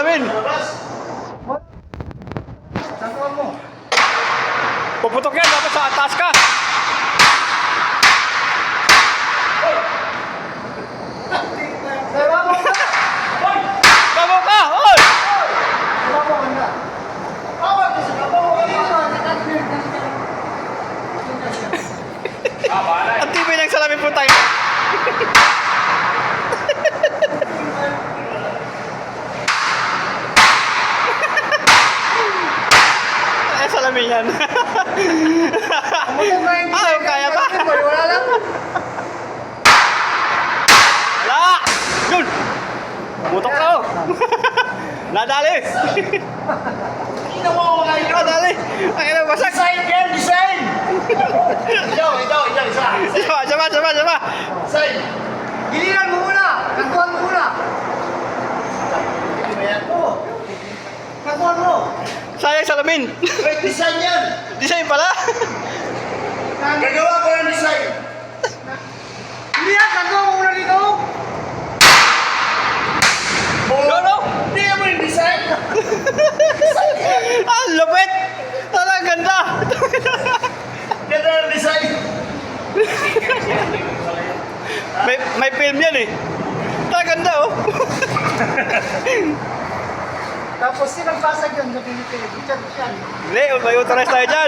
salamin. Saan mo? Puputok yan, dapat sa atas ka. Diba mo ka? Babo ka! Oy! Diba mo ka? Awag ka sa kabaw. Ang tibay ng salamin po tayo. Ay, salamin yan. Kaya pa? Wala lang. Wala! Yun! Butok na oh! Nadali! Ina mo ako ngayon. Nadali! Ang ina, basag! Design yan, design! Isa. Sama! Design. Giliran mo muna. Kantuan mo muna. Hindi ba yan po? Kantuan mo. Sayang salamin! Wait, design yan. Design pala! Gagawa ko ng design. Hindi yan, kantuan mo muna dito. No! Hindi mo yung design. Ah, lupit! Ang ganda! Ganda ng design. May film yan eh. Ang ganda oh! Tapos sinang pasag yun sa Pilipinas. Richard. Hindi, may authorized tayo dyan.